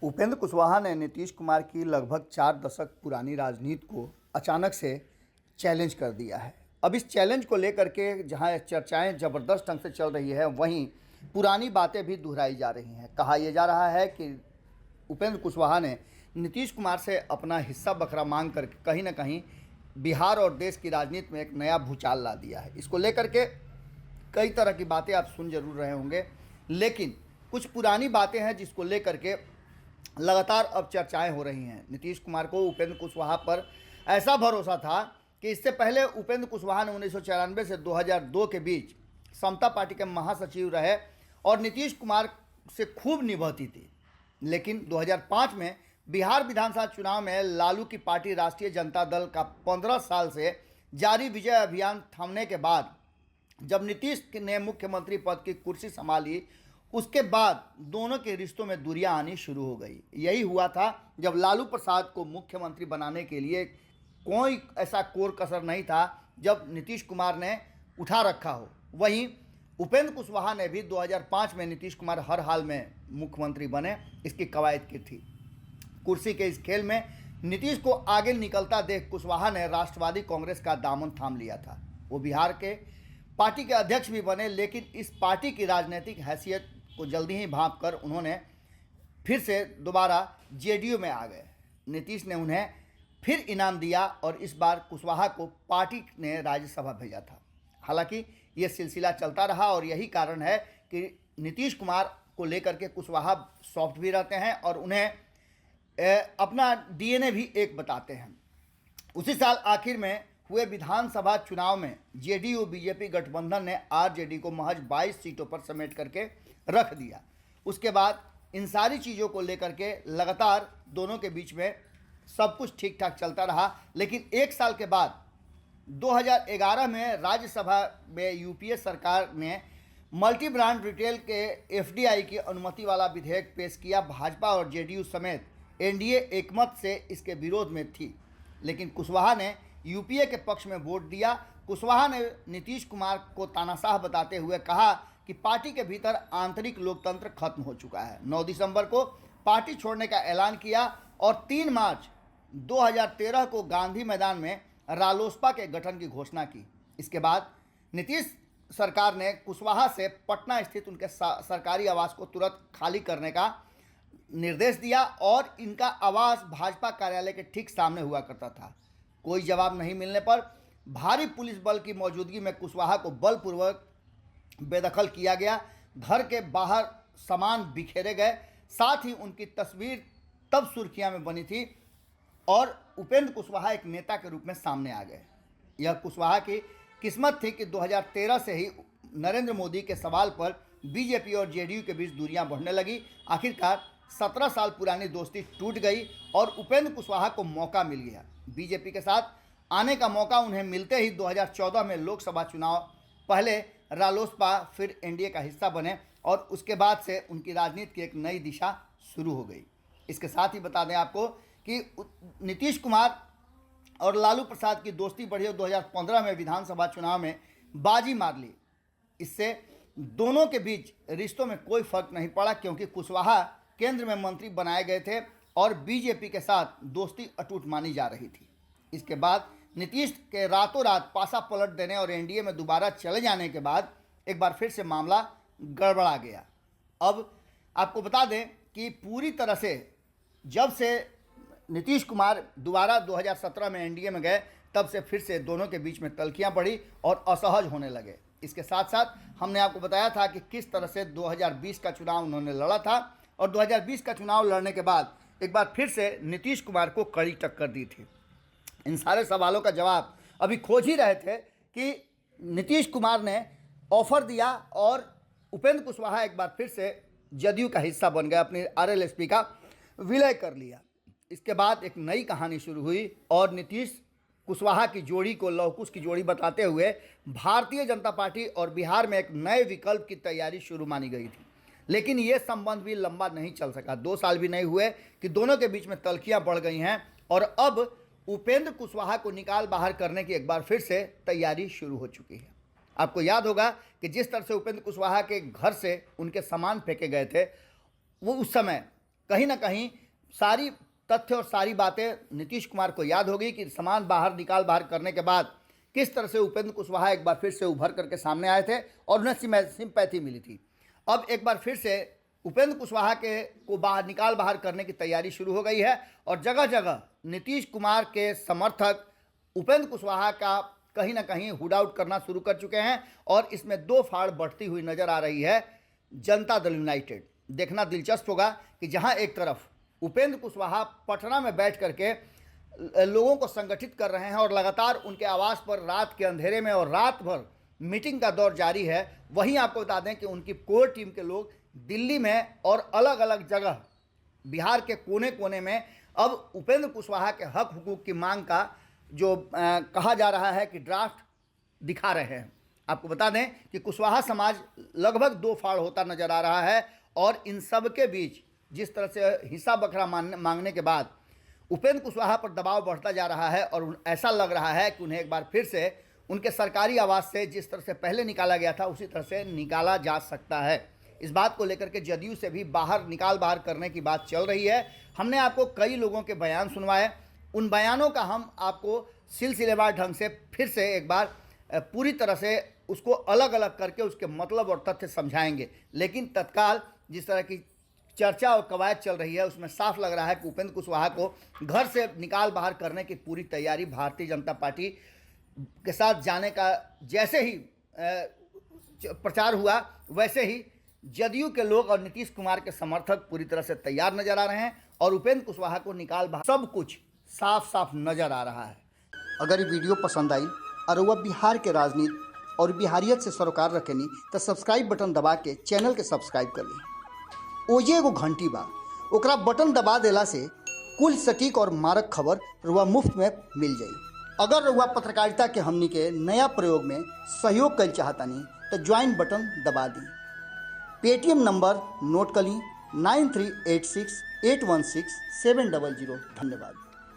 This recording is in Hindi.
उपेंद्र कुशवाहा ने नीतीश कुमार की लगभग 4 दशक पुरानी राजनीति को अचानक से चैलेंज कर दिया है। अब इस चैलेंज को लेकर के जहां चर्चाएं ज़बरदस्त ढंग से चल रही है, वहीं पुरानी बातें भी दोहराई जा रही हैं। कहा यह जा रहा है कि उपेंद्र कुशवाहा ने नीतीश कुमार से अपना हिस्सा बखरा मांग करके कहीं ना कहीं बिहार और देश की राजनीति में एक नया भूचाल ला दिया है। इसको लेकर के कई तरह की बातें आप सुन जरूर रहे होंगे, लेकिन कुछ पुरानी बातें हैं जिसको लेकर के लगातार अब चर्चाएं हो रही हैं। नीतीश कुमार को उपेंद्र कुशवाहा पर ऐसा भरोसा था कि इससे पहले उपेंद्र कुशवाहा ने 1994 से 2002 के बीच समता पार्टी के महासचिव रहे और नीतीश कुमार से खूब निभाती थी। लेकिन 2005 में बिहार विधानसभा चुनाव में लालू की पार्टी राष्ट्रीय जनता दल का 15 साल से जारी विजय अभियान थमने के बाद जब नीतीश ने मुख्यमंत्री पद की कुर्सी संभाली, उसके बाद दोनों के रिश्तों में दूरियां आनी शुरू हो गई। यही हुआ था जब लालू प्रसाद को मुख्यमंत्री बनाने के लिए कोई ऐसा कोर कसर नहीं था जब नीतीश कुमार ने उठा रखा हो। वहीं उपेंद्र कुशवाहा ने भी 2005 में नीतीश कुमार हर हाल में मुख्यमंत्री बने, इसकी कवायद की थी। कुर्सी के इस खेल में नीतीश को आगे निकलता देख कुशवाहा ने राष्ट्रवादी कांग्रेस का दामन थाम लिया था। वो बिहार के पार्टी के अध्यक्ष भी बने, लेकिन इस पार्टी की राजनीतिक हैसियत को जल्दी ही भांप कर उन्होंने फिर से दोबारा जेडीयू में आ गए। नीतीश ने उन्हें फिर इनाम दिया और इस बार कुशवाहा को पार्टी ने राज्यसभा भेजा था। हालांकि ये सिलसिला चलता रहा और यही कारण है कि नीतीश कुमार को लेकर के कुशवाहा सॉफ्ट भी रहते हैं और उन्हें अपना डीएनए भी एक बताते हैं। उसी साल आखिर में हुए विधानसभा चुनाव में जेडीयू बीजेपी गठबंधन ने आरजेडी को महज 22 सीटों पर समेट करके रख दिया। उसके बाद इन सारी चीज़ों को लेकर के लगातार दोनों के बीच में सब कुछ ठीक ठाक चलता रहा। लेकिन एक साल के बाद 2011 में राज्यसभा में यूपीए सरकार ने मल्टी ब्रांड रिटेल के एफडीआई की अनुमति वाला विधेयक पेश किया। भाजपा और जेडीयू समेत एनडीए एकमत से इसके विरोध में थी, लेकिन कुशवाहा ने यूपीए के पक्ष में वोट दिया। कुशवाहा ने नीतीश कुमार को तानाशाह बताते हुए कहा कि पार्टी के भीतर आंतरिक लोकतंत्र खत्म हो चुका है। 9 दिसंबर को पार्टी छोड़ने का ऐलान किया और 3 मार्च 2013 को गांधी मैदान में रालोसपा के गठन की घोषणा की। इसके बाद नीतीश सरकार ने कुशवाहा से पटना स्थित उनके सरकारी आवास को तुरंत खाली करने का निर्देश दिया और इनका आवास भाजपा कार्यालय के ठीक सामने हुआ करता था। कोई जवाब नहीं मिलने पर भारी पुलिस बल की मौजूदगी में कुशवाहा को बलपूर्वक बेदखल किया गया। घर के बाहर सामान बिखेरे गए, साथ ही उनकी तस्वीर तब सुर्खियां में बनी थी और उपेंद्र कुशवाहा एक नेता के रूप में सामने आ गए। यह कुशवाहा की किस्मत थी कि 2013 से ही नरेंद्र मोदी के सवाल पर बीजेपी और जेडीयू के बीच दूरियां बढ़ने लगी। आखिरकार 17 साल पुरानी दोस्ती टूट गई और उपेंद्र कुशवाहा को मौका मिल गया। बीजेपी के साथ आने का मौका उन्हें मिलते ही 2014 में लोकसभा चुनाव पहले रालोसपा फिर एनडीए का हिस्सा बने और उसके बाद से उनकी राजनीति की एक नई दिशा शुरू हो गई। इसके साथ ही बता दें आपको कि नीतीश कुमार और लालू प्रसाद की दोस्ती बढ़ी और 2015 में विधानसभा चुनाव में बाजी मार ली। इससे दोनों के बीच रिश्तों में कोई फर्क नहीं पड़ा, क्योंकि कुशवाहा केंद्र में मंत्री बनाए गए थे और बीजेपी के साथ दोस्ती अटूट मानी जा रही थी। इसके बाद नीतीश के रातों रात पासा पलट देने और एनडीए में दोबारा चले जाने के बाद एक बार फिर से मामला गड़बड़ा गया। अब आपको बता दें कि पूरी तरह से जब से नीतीश कुमार दोबारा 2017 में एनडीए में गए, तब से फिर से दोनों के बीच में तल्खियां बढ़ी और असहज होने लगे। इसके साथ साथ हमने आपको बताया था कि किस तरह से 2020 का चुनाव उन्होंने लड़ा था और 2020 का चुनाव लड़ने के बाद एक बार फिर से नीतीश कुमार को कड़ी टक्कर दी थी। इन सारे सवालों का जवाब अभी खोज ही रहे थे कि नीतीश कुमार ने ऑफर दिया और उपेंद्र कुशवाहा एक बार फिर से जदयू का हिस्सा बन गए, अपनी आरएलएसपी का विलय कर लिया। इसके बाद एक नई कहानी शुरू हुई और नीतीश कुशवाहा की जोड़ी को लवकुश की जोड़ी बताते हुए भारतीय जनता पार्टी और बिहार में एक नए विकल्प की तैयारी शुरू मानी गई थी। लेकिन ये संबंध भी लंबा नहीं चल सका। 2 साल भी नहीं हुए कि दोनों के बीच में तल्खियां बढ़ गई हैं और अब उपेंद्र कुशवाहा को निकाल बाहर करने की एक बार फिर से तैयारी शुरू हो चुकी है। आपको याद होगा कि जिस तरह से उपेंद्र कुशवाहा के घर से उनके सामान फेंके गए थे, वो उस समय कहीं ना कहीं सारी तथ्य और सारी बातें नीतीश कुमार को याद होगी कि सामान बाहर निकाल बाहर करने के बाद किस तरह से उपेंद्र कुशवाहा एक बार फिर से उभर करके सामने आए थे और उन्हें सिंपैथी मिली थी। अब एक बार फिर से उपेंद्र कुशवाहा को बाहर करने की तैयारी शुरू हो गई है और जगह जगह नीतीश कुमार के समर्थक उपेंद्र कुशवाहा का कहीं ना कहीं हुड आउट करना शुरू कर चुके हैं और इसमें दो फाड़ बढ़ती हुई नजर आ रही है। जनता दल यूनाइटेड, देखना दिलचस्प होगा कि जहां एक तरफ उपेंद्र कुशवाहा पटना में बैठ करके लोगों को संगठित कर रहे हैं और लगातार उनके आवास पर रात के अंधेरे में और रात भर मीटिंग का दौर जारी है, वहीं आपको बता दें कि उनकी कोर टीम के लोग दिल्ली में और अलग अलग जगह बिहार के कोने कोने में अब उपेंद्र कुशवाहा के हक हुकूक की मांग का जो कहा जा रहा है कि ड्राफ्ट दिखा रहे हैं। आपको बता दें कि कुशवाहा समाज लगभग दो फाड़ होता नजर आ रहा है और इन सब के बीच जिस तरह से हिस्सा बखरा मांगने के बाद उपेंद्र कुशवाहा पर दबाव बढ़ता जा रहा है और ऐसा लग रहा है कि उन्हें एक बार फिर से उनके सरकारी आवास से जिस तरह से पहले निकाला गया था उसी तरह से निकाला जा सकता है। इस बात को लेकर के जदयू से भी बाहर करने की बात चल रही है। हमने आपको कई लोगों के बयान सुनवाए, उन बयानों का हम आपको सिलसिलेवार ढंग से फिर से एक बार पूरी तरह से उसको अलग अलग करके उसके मतलब और तथ्य समझाएंगे। लेकिन तत्काल जिस तरह की चर्चा और कवायद चल रही है उसमें साफ लग रहा है कि उपेंद्र कुशवाहा को घर से निकाल बाहर करने की पूरी तैयारी भारतीय जनता पार्टी के साथ जाने का जैसे ही प्रचार हुआ वैसे ही जदयू के लोग और नीतीश कुमार के समर्थक पूरी तरह से तैयार नजर आ रहे हैं और उपेंद्र कुशवाहा को निकाल बाहर सब कुछ साफ साफ नजर आ रहा है। अगर ये वीडियो पसंद आई और वह बिहार के राजनीति और बिहारियत से सरोकार रखेनी तो सब्सक्राइब बटन दबा के चैनल के सब्सक्राइब कर ली। ओजे एगो घंटी बा, ओकरा बटन दबा देला से कुल सटीक और मारक खबर रुआ मुफ्त में मिल जाई। अगर रुआ पत्रकारिता के हमनी के नया प्रयोग में सहयोग कर चाहतानी तो ज्वाइन बटन दबा दी। पेटीएम नंबर नोट कर ली 9386816700। धन्यवाद।